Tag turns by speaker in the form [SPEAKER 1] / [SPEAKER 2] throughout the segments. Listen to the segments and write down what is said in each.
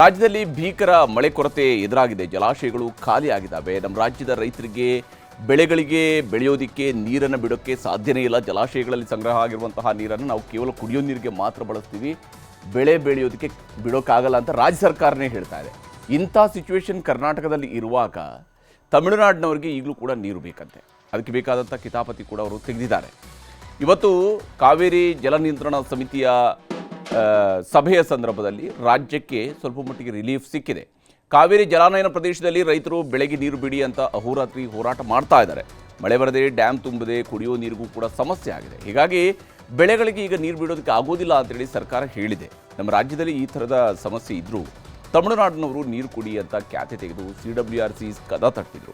[SPEAKER 1] ರಾಜ್ಯದಲ್ಲಿ ಭೀಕರ ಮಳೆ ಕೊರತೆ ಎದುರಾಗಿದೆ. ಜಲಾಶಯಗಳು ಖಾಲಿಯಾಗಿದ್ದಾವೆ. ನಮ್ಮ ರಾಜ್ಯದ ರೈತರಿಗೆ ಬೆಳೆಗಳಿಗೆ ಬೆಳೆಯೋದಕ್ಕೆ ನೀರನ್ನು ಬಿಡೋಕ್ಕೆ ಸಾಧ್ಯನೇ ಇಲ್ಲ. ಜಲಾಶಯಗಳಲ್ಲಿ ಸಂಗ್ರಹ ಆಗಿರುವಂತಹ ನೀರನ್ನು ನಾವು ಕೇವಲ ಕುಡಿಯೋ ನೀರಿಗೆ ಮಾತ್ರ ಬಳಸ್ತೀವಿ, ಬೆಳೆ ಬೆಳೆಯೋದಕ್ಕೆ ಬಿಡೋಕ್ಕಾಗಲ್ಲ ಅಂತ ರಾಜ್ಯ ಸರ್ಕಾರನೇ ಹೇಳ್ತಾ ಇದೆ. ಇಂಥ ಸಿಚುವೇಶನ್ ಕರ್ನಾಟಕದಲ್ಲಿ ಇರುವಾಗ ತಮಿಳುನಾಡಿನವರಿಗೆ ಈಗಲೂ ಕೂಡ ನೀರು ಬೇಕಂತೆ. ಅದಕ್ಕೆ ಬೇಕಾದಂಥ ಕಿತಾಪತಿ ಕೂಡ ಅವರು ತೆಗೆದಿದ್ದಾರೆ. ಇವತ್ತು ಕಾವೇರಿ ಜಲ ನಿಯಂತ್ರಣ ಸಮಿತಿಯ ಸಭೆಯ ಸಂದರ್ಭದಲ್ಲಿ ರಾಜ್ಯಕ್ಕೆ ಸ್ವಲ್ಪ ಮಟ್ಟಿಗೆ ರಿಲೀಫ್ ಸಿಕ್ಕಿದೆ. ಕಾವೇರಿ ಜಲಾನಯನ ಪ್ರದೇಶದಲ್ಲಿ ರೈತರು ಬೆಳೆಗೆ ನೀರು ಬಿಡಿ ಅಂತ ಅಹೋರಾತ್ರಿ ಹೋರಾಟ ಮಾಡ್ತಾ ಇದ್ದಾರೆ. ಮಳೆ ಬರದೆ, ಡ್ಯಾಮ್ ತುಂಬದೆ ಕುಡಿಯೋ ನೀರಿಗೂ ಕೂಡ ಸಮಸ್ಯೆ ಆಗಿದೆ. ಹೀಗಾಗಿ ಬೆಳೆಗಳಿಗೆ ಈಗ ನೀರು ಬಿಡೋದಕ್ಕೆ ಆಗೋದಿಲ್ಲ ಅಂತೇಳಿ ಸರ್ಕಾರ ಹೇಳಿದೆ. ನಮ್ಮ ರಾಜ್ಯದಲ್ಲಿ ಈ ಥರದ ಸಮಸ್ಯೆ ಇದ್ದರೂ ತಮಿಳುನಾಡಿನವರು ನೀರು ಕುಡಿ ಅಂತ ಖ್ಯಾತಿ ತೆಗೆದು CWRC ಕದ ತಟ್ಟಿದ್ರು.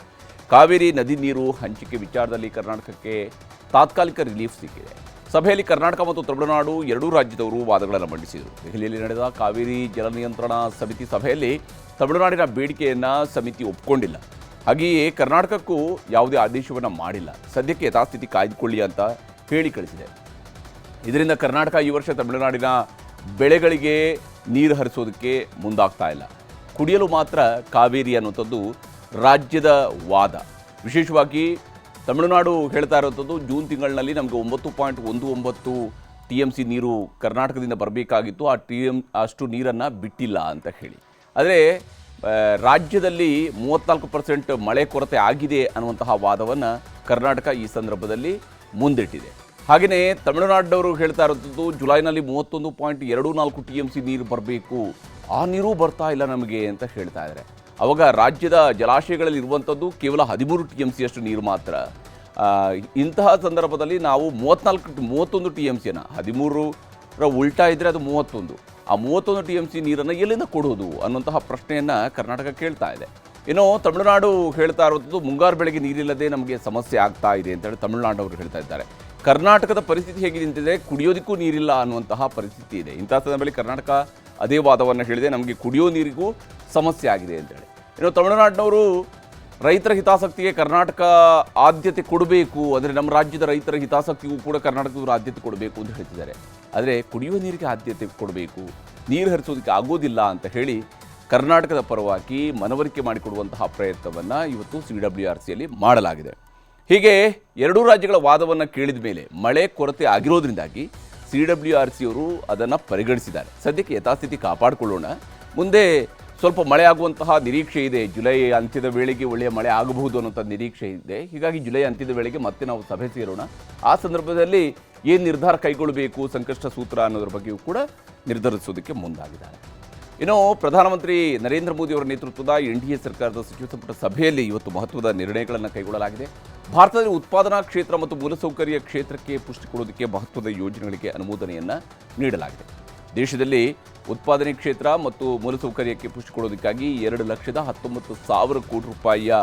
[SPEAKER 1] ಕಾವೇರಿ ನದಿ ನೀರು ಹಂಚಿಕೆ ವಿಚಾರದಲ್ಲಿ ಕರ್ನಾಟಕಕ್ಕೆ ತಾತ್ಕಾಲಿಕ ರಿಲೀಫ್ ಸಿಕ್ಕಿದೆ. ಸಭೆಯಲ್ಲಿ ಕರ್ನಾಟಕ ಮತ್ತು ತಮಿಳುನಾಡು ಎರಡೂ ರಾಜ್ಯದವರು ವಾದಗಳನ್ನು ಮಂಡಿಸಿದರು. ದೆಹಲಿಯಲ್ಲಿ ನಡೆದ ಕಾವೇರಿ ಜಲ ನಿಯಂತ್ರಣ ಸಮಿತಿ ಸಭೆಯಲ್ಲಿ ತಮಿಳುನಾಡಿನ ಬೇಡಿಕೆಯನ್ನು ಸಮಿತಿ ಒಪ್ಪಿಕೊಂಡಿಲ್ಲ. ಹಾಗೆಯೇ ಕರ್ನಾಟಕಕ್ಕೂ ಯಾವುದೇ ಆದೇಶವನ್ನು ಮಾಡಿಲ್ಲ. ಸದ್ಯಕ್ಕೆ ಯಥಾಸ್ಥಿತಿ ಕಾಯ್ದುಕೊಳ್ಳಿ ಅಂತ ಹೇಳಿ ಕಳಿಸಿದೆ. ಇದರಿಂದ ಕರ್ನಾಟಕ ಈ ವರ್ಷ ತಮಿಳುನಾಡಿನ ಬೆಳೆಗಳಿಗೆ ನೀರು ಹರಿಸೋದಕ್ಕೆ ಮುಂದಾಗ್ತಾ ಇಲ್ಲ. ಕುಡಿಯಲು ಮಾತ್ರ ಕಾವೇರಿ ಅನ್ನುವಂಥದ್ದು ರಾಜ್ಯದ ವಾದ. ವಿಶೇಷವಾಗಿ ತಮಿಳುನಾಡು ಹೇಳ್ತಾ ಇರೋಂಥದ್ದು ಜೂನ್ ತಿಂಗಳಿನಲ್ಲಿ ನಮಗೆ 9.19 TMC ನೀರು ಕರ್ನಾಟಕದಿಂದ ಬರಬೇಕಾಗಿತ್ತು, ಅಷ್ಟು ನೀರನ್ನು ಬಿಟ್ಟಿಲ್ಲ ಅಂತ ಹೇಳಿ. ಆದರೆ ರಾಜ್ಯದಲ್ಲಿ 34% ಮಳೆ ಕೊರತೆ ಆಗಿದೆ ಅನ್ನುವಂತಹ ವಾದವನ್ನು ಕರ್ನಾಟಕ ಈ ಸಂದರ್ಭದಲ್ಲಿ ಮುಂದಿಟ್ಟಿದೆ. ಹಾಗೆಯೇ ತಮಿಳುನಾಡಿನವರು ಹೇಳ್ತಾ ಇರೋಂಥದ್ದು ಜುಲೈನಲ್ಲಿ 31.24 TMC ನೀರು ಬರಬೇಕು, ಆ ನೀರು ಬರ್ತಾ ಇಲ್ಲ ನಮಗೆ ಅಂತ ಹೇಳ್ತಾ ಇದ್ದಾರೆ. ಅವಾಗ ರಾಜ್ಯದ ಜಲಾಶಯಗಳಲ್ಲಿ ಇರುವಂಥದ್ದು ಕೇವಲ 13 TMC ಅಷ್ಟು ನೀರು ಮಾತ್ರ. ಇಂತಹ ಸಂದರ್ಭದಲ್ಲಿ ನಾವು 31 TMCಯನ್ನು 13ರ ಉಲ್ಟಾ ಇದ್ದರೆ ಅದು 31, ಆ 31 TMC ನೀರನ್ನು ಎಲ್ಲಿಂದ ಕೊಡೋದು ಅನ್ನುವಂತಹ ಪ್ರಶ್ನೆಯನ್ನು ಕರ್ನಾಟಕ ಕೇಳ್ತಾ ಇದೆ. ಇನ್ನು ತಮಿಳುನಾಡು ಹೇಳ್ತಾ ಇರುವಂಥದ್ದು ಮುಂಗಾರು ಬೆಳೆಗೆ ನೀರಿಲ್ಲದೆ ನಮಗೆ ಸಮಸ್ಯೆ ಆಗ್ತಾ ಇದೆ ಅಂತೇಳಿ ತಮಿಳುನಾಡವರು ಹೇಳ್ತಾ ಇದ್ದಾರೆ. ಕರ್ನಾಟಕದ ಪರಿಸ್ಥಿತಿ ಹೇಗಿದೆ ಅಂತಿದೆ, ಕುಡಿಯೋದಕ್ಕೂ ನೀರಿಲ್ಲ ಅನ್ನುವಂತಹ ಪರಿಸ್ಥಿತಿ ಇದೆ. ಇಂತಹ ಸಂದರ್ಭದಲ್ಲಿ ಕರ್ನಾಟಕ ಅದೇ ವಾದವನ್ನು ಹೇಳಿದೆ, ನಮಗೆ ಕುಡಿಯೋ ನೀರಿಗೂ ಸಮಸ್ಯೆ ಆಗಿದೆ ಅಂತೇಳಿ. ಇನ್ನು ತಮಿಳುನಾಡಿನವರು ರೈತರ ಹಿತಾಸಕ್ತಿಗೆ ಕರ್ನಾಟಕ ಆದ್ಯತೆ ಕೊಡಬೇಕು, ಅಂದರೆ ನಮ್ಮ ರಾಜ್ಯದ ರೈತರ ಹಿತಾಸಕ್ತಿಗೂ ಕೂಡ ಕರ್ನಾಟಕದವರು ಆದ್ಯತೆ ಕೊಡಬೇಕು ಅಂತ ಹೇಳ್ತಿದ್ದಾರೆ. ಆದರೆ ಕುಡಿಯುವ ನೀರಿಗೆ ಆದ್ಯತೆ ಕೊಡಬೇಕು, ನೀರು ಹರಿಸೋದಕ್ಕೆ ಆಗೋದಿಲ್ಲ ಅಂತ ಹೇಳಿ ಕರ್ನಾಟಕದ ಪರವಾಗಿ ಮನವರಿಕೆ ಮಾಡಿಕೊಡುವಂತಹ ಪ್ರಯತ್ನವನ್ನು ಇವತ್ತು CWRCಯಲ್ಲಿ ಮಾಡಲಾಗಿದೆ. ಹೀಗೆ ಎರಡೂ ರಾಜ್ಯಗಳ ವಾದವನ್ನು ಕೇಳಿದ ಮೇಲೆ ಮಳೆ ಕೊರತೆ ಆಗಿರೋದ್ರಿಂದಾಗಿ CWRCಯವರು ಅದನ್ನು ಪರಿಗಣಿಸಿದ್ದಾರೆ. ಸದ್ಯಕ್ಕೆ ಯಥಾಸ್ಥಿತಿ ಕಾಪಾಡಿಕೊಳ್ಳೋಣ, ಮುಂದೆ ಸ್ವಲ್ಪ ಮಳೆ ಆಗುವಂತಹ ನಿರೀಕ್ಷೆ ಇದೆ. ಜುಲೈ ಅಂತ್ಯದ ವೇಳೆಗೆ ಒಳ್ಳೆಯ ಮಳೆ ಆಗಬಹುದು ಅನ್ನೋಂಥ ನಿರೀಕ್ಷೆ ಇದೆ. ಹೀಗಾಗಿ ಜುಲೈ ಅಂತ್ಯದ ವೇಳೆಗೆ ಮತ್ತೆ ನಾವು ಸಭೆ ಸೇರೋಣ. ಆ ಸಂದರ್ಭದಲ್ಲಿ ಏನು ನಿರ್ಧಾರ ಕೈಗೊಳ್ಳಬೇಕು, ಸಂಕಷ್ಟ ಸೂತ್ರ ಅನ್ನೋದ್ರ ಬಗ್ಗೆಯೂ ಕೂಡ ನಿರ್ಧರಿಸೋದಕ್ಕೆ ಮುಂದಾಗಿದ್ದಾರೆ. ಇನ್ನು ಪ್ರಧಾನಮಂತ್ರಿ ನರೇಂದ್ರ ಮೋದಿ ಅವರ ನೇತೃತ್ವದ NDA ಸರ್ಕಾರದ ಸಚಿವ ಸಂಪುಟ ಸಭೆಯಲ್ಲಿ ಇವತ್ತು ಮಹತ್ವದ ನಿರ್ಣಯಗಳನ್ನು ಕೈಗೊಳ್ಳಲಾಗಿದೆ. ಭಾರತದಲ್ಲಿ ಉತ್ಪಾದನಾ ಕ್ಷೇತ್ರ ಮತ್ತು ಮೂಲಸೌಕರ್ಯ ಕ್ಷೇತ್ರಕ್ಕೆ ಪುಷ್ಟಿ ಕೊಡೋದಕ್ಕೆ ಮಹತ್ವದ ಯೋಜನೆಗಳಿಗೆ ಅನುಮೋದನೆಯನ್ನು ನೀಡಲಾಗಿದೆ. ದೇಶದಲ್ಲಿ ಉತ್ಪಾದನೆ ಕ್ಷೇತ್ರ ಮತ್ತು ಮೂಲಸೌಕರ್ಯಕ್ಕೆ ಪುಷ್ಟಿ ಕೊಡೋದಕ್ಕಾಗಿ 2,19,000 ಕೋಟಿ ರೂಪಾಯಿಯ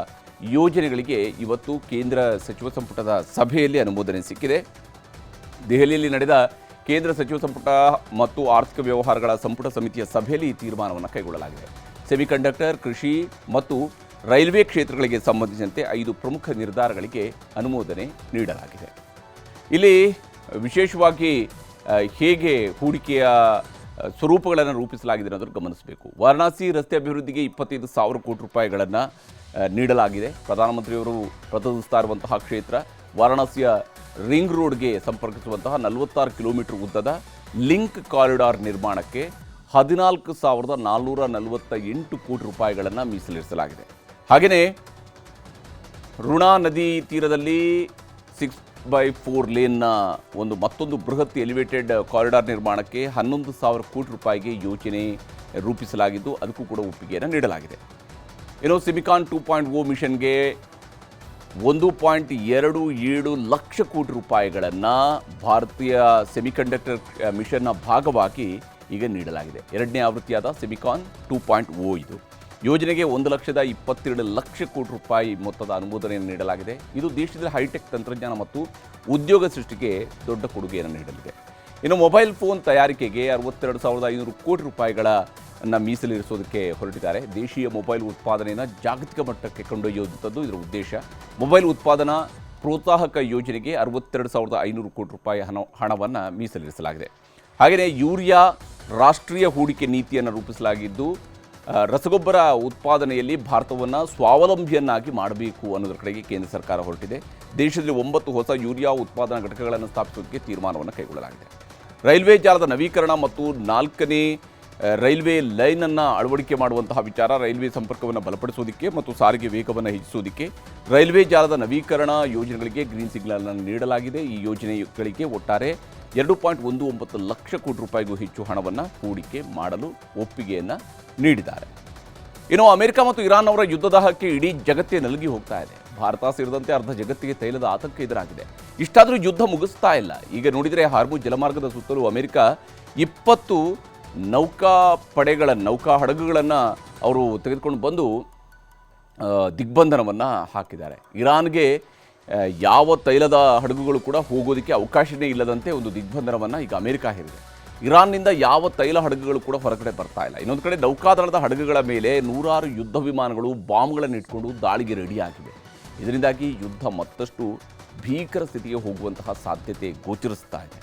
[SPEAKER 1] ಯೋಜನೆಗಳಿಗೆ ಇವತ್ತು ಕೇಂದ್ರ ಸಚಿವ ಸಂಪುಟದ ಸಭೆಯಲ್ಲಿ ಅನುಮೋದನೆ ಸಿಕ್ಕಿದೆ. ದೆಹಲಿಯಲ್ಲಿ ನಡೆದ ಕೇಂದ್ರ ಸಚಿವ ಸಂಪುಟ ಮತ್ತು ಆರ್ಥಿಕ ವ್ಯವಹಾರಗಳ ಸಂಪುಟ ಸಮಿತಿಯ ಸಭೆಯಲ್ಲಿ ಈ ತೀರ್ಮಾನವನ್ನು ಕೈಗೊಳ್ಳಲಾಗಿದೆ. ಸೆಮಿಕಂಡಕ್ಟರ್, ಕೃಷಿ ಮತ್ತು ರೈಲ್ವೆ ಕ್ಷೇತ್ರಗಳಿಗೆ ಸಂಬಂಧಿಸಿದಂತೆ 5 ಪ್ರಮುಖ ನಿರ್ಧಾರಗಳಿಗೆ ಅನುಮೋದನೆ ನೀಡಲಾಗಿದೆ. ಇಲ್ಲಿ ವಿಶೇಷವಾಗಿ ಹೇಗೆ ಹೂಡಿಕೆಯ ಸ್ವರೂಪಗಳನ್ನು ರೂಪಿಸಲಾಗಿದೆ ಅನ್ನೋದನ್ನು ಗಮನಿಸಬೇಕು. ವಾರಣಾಸಿ ರಸ್ತೆ ಅಭಿವೃದ್ಧಿಗೆ 25,000 ಕೋಟಿ ರೂಪಾಯಿಗಳನ್ನು ನೀಡಲಾಗಿದೆ. ಪ್ರಧಾನಮಂತ್ರಿಯವರು ಪ್ರತಿನಿಧಿಸ್ತಾ ಇರುವಂತಹ ಕ್ಷೇತ್ರ ವಾರಣಾಸಿಯ ರಿಂಗ್ ರೋಡ್ಗೆ ಸಂಪರ್ಕಿಸುವಂತಹ 46 ಕಿಲೋಮೀಟರ್ ಉದ್ದದ ಲಿಂಕ್ ಕಾರಿಡಾರ್ ನಿರ್ಮಾಣಕ್ಕೆ 14,448 ಕೋಟಿ ರೂಪಾಯಿಗಳನ್ನು ಮೀಸಲಿರಿಸಲಾಗಿದೆ. ಹಾಗೆಯೇ ಋಣಾ ನದಿ ತೀರದಲ್ಲಿ 6/4 ಲೇನ್ನ ಮತ್ತೊಂದು ಬೃಹತ್ ಎಲಿವೇಟೆಡ್ ಕಾರಿಡಾರ್ ನಿರ್ಮಾಣಕ್ಕೆ 11,000 ಕೋಟಿ ರೂಪಾಯಿಗೆ ಯೋಜನೆ ರೂಪಿಸಲಾಗಿದ್ದು ಅದಕ್ಕೂ ಕೂಡ ಒಪ್ಪಿಗೆಯನ್ನು ನೀಡಲಾಗಿದೆ. ಇನ್ನು ಸಿಮಿಕಾನ್ 2.0 ಮಿಷನ್ಗೆ 1.27 ಲಕ್ಷ ಕೋಟಿ ರೂಪಾಯಿಗಳನ್ನು ಭಾರತೀಯ ಸೆಮಿಕಂಡಕ್ಟರ್ ಮಿಷನ್ನ ಭಾಗವಾಗಿ ಈಗ ನೀಡಲಾಗಿದೆ. 2ನೇ ಆವೃತ್ತಿಯಾದ ಸಿಮಿಕಾನ್ 2.0 ಇದು ಯೋಜನೆಗೆ 1,22,00,000 ಕೋಟಿ ರೂಪಾಯಿ ಮೊತ್ತದ ಅನುಮೋದನೆಯನ್ನು ನೀಡಲಾಗಿದೆ. ಇದು ದೇಶದಲ್ಲಿ ಹೈಟೆಕ್ ತಂತ್ರಜ್ಞಾನ ಮತ್ತು ಉದ್ಯೋಗ ಸೃಷ್ಟಿಗೆ ದೊಡ್ಡ ಕೊಡುಗೆಯನ್ನು ನೀಡಲಿದೆ. ಇನ್ನು ಮೊಬೈಲ್ ಫೋನ್ ತಯಾರಿಕೆಗೆ 62,500 ಕೋಟಿ ರೂಪಾಯಿಗಳನ್ನು ಮೀಸಲಿರಿಸೋದಕ್ಕೆ ಹೊರಟಿದ್ದಾರೆ. ದೇಶೀಯ ಮೊಬೈಲ್ ಉತ್ಪಾದನೆಯನ್ನು ಜಾಗತಿಕ ಮಟ್ಟಕ್ಕೆ ಕೊಂಡೊಯ್ಯುವಂಥದ್ದು ಇದರ ಉದ್ದೇಶ. ಮೊಬೈಲ್ ಉತ್ಪಾದನಾ ಪ್ರೋತ್ಸಾಹಕ ಯೋಜನೆಗೆ 62,500 ಕೋಟಿ ರೂಪಾಯಿ ಹಣವನ್ನು ಮೀಸಲಿರಿಸಲಾಗಿದೆ. ಹಾಗೆಯೇ ಯೂರಿಯಾ ರಾಷ್ಟ್ರೀಯ ಹೂಡಿಕೆ ನೀತಿಯನ್ನು ರೂಪಿಸಲಾಗಿದ್ದು ರಸಗೊಬ್ಬರ ಉತ್ಪಾದನೆಯಲ್ಲಿ ಭಾರತವನ್ನು ಸ್ವಾವಲಂಬಿಯನ್ನಾಗಿ ಮಾಡಬೇಕು ಅನ್ನೋದರ ಕಡೆಗೆ ಕೇಂದ್ರ ಸರ್ಕಾರ ಹೊರಟಿದೆ. ದೇಶದಲ್ಲಿ 9 ಹೊಸ ಯೂರಿಯಾ ಉತ್ಪಾದನಾ ಘಟಕಗಳನ್ನು ಸ್ಥಾಪಿಸೋದಕ್ಕೆ ತೀರ್ಮಾನವನ್ನು ಕೈಗೊಳ್ಳಲಾಗಿದೆ. ರೈಲ್ವೆ ಜಾಲದ ನವೀಕರಣ ಮತ್ತು 4ನೇ ರೈಲ್ವೆ ಲೈನನ್ನು ಅಳವಡಿಕೆ ಮಾಡುವಂತಹ ವಿಚಾರ, ರೈಲ್ವೆ ಸಂಪರ್ಕವನ್ನು ಬಲಪಡಿಸೋದಕ್ಕೆ ಮತ್ತು ಸಾರಿಗೆ ವೇಗವನ್ನು ಹೆಚ್ಚಿಸೋದಕ್ಕೆ ರೈಲ್ವೆ ಜಾಲದ ನವೀಕರಣ ಯೋಜನೆಗಳಿಗೆ ಗ್ರೀನ್ ಸಿಗ್ನಲ್ ಅನ್ನು ನೀಡಲಾಗಿದೆ. ಈ ಯೋಜನೆಗಳಿಗೆ ಒಟ್ಟಾರೆ 2.19 ಲಕ್ಷ ಕೋಟಿ ರೂಪಾಯಿಗೂ ಹೆಚ್ಚು ಹಣವನ್ನು ಹೂಡಿಕೆ ಮಾಡಲು ಒಪ್ಪಿಗೆಯನ್ನು ನೀಡಿದ್ದಾರೆ. ಇನ್ನು ಅಮೆರಿಕ ಮತ್ತು ಇರಾನ್ ಅವರ ಯುದ್ಧದ ಹಕ್ಕೆ ಇಡೀ ಜಗತ್ತೇ ನಲುಗಿ ಹೋಗ್ತಾ ಇದೆ. ಭಾರತ ಸೇರಿದಂತೆ ಅರ್ಧ ಜಗತ್ತಿಗೆ ತೈಲದ ಆತಂಕ ಎದುರಾಗಿದೆ. ಇಷ್ಟಾದರೂ ಯುದ್ಧ ಮುಗಿಸ್ತಾ ಇಲ್ಲ. ಈಗ ನೋಡಿದರೆ ಹಾರ್ಮುಜ್ ಜಲಮಾರ್ಗದ ಸುತ್ತಲೂ ಅಮೆರಿಕ 20 ನೌಕಾ ಹಡಗುಗಳನ್ನು ಅವರು ತೆಗೆದುಕೊಂಡು ಬಂದು ದಿಗ್ಬಂಧನವನ್ನು ಹಾಕಿದ್ದಾರೆ. ಇರಾನ್ಗೆ ಯಾವ ತೈಲದ ಹಡಗುಗಳು ಕೂಡ ಹೋಗೋದಕ್ಕೆ ಅವಕಾಶವೇ ಇಲ್ಲದಂತೆ ಒಂದು ದಿಗ್ಬಂಧನವನ್ನು ಈಗ ಅಮೆರಿಕ ಹೇರಿದೆ. ಇರಾನ್ನಿಂದ ಯಾವ ತೈಲ ಹಡಗುಗಳು ಕೂಡ ಹೊರಗಡೆ ಬರ್ತಾ ಇಲ್ಲ. ಇನ್ನೊಂದು ಕಡೆ ನೌಕಾದಳದ ಹಡಗುಗಳ ಮೇಲೆ 100 ಯುದ್ಧ ವಿಮಾನಗಳು ಬಾಂಬ್ಗಳನ್ನು ಇಟ್ಕೊಂಡು ದಾಳಿಗೆ ರೆಡಿಯಾಗಿವೆ. ಇದರಿಂದಾಗಿ ಯುದ್ಧ ಮತ್ತಷ್ಟು ಭೀಕರ ಸ್ಥಿತಿಗೆ ಹೋಗುವಂತಹ ಸಾಧ್ಯತೆ ಗೋಚರಿಸ್ತಾ ಇದೆ.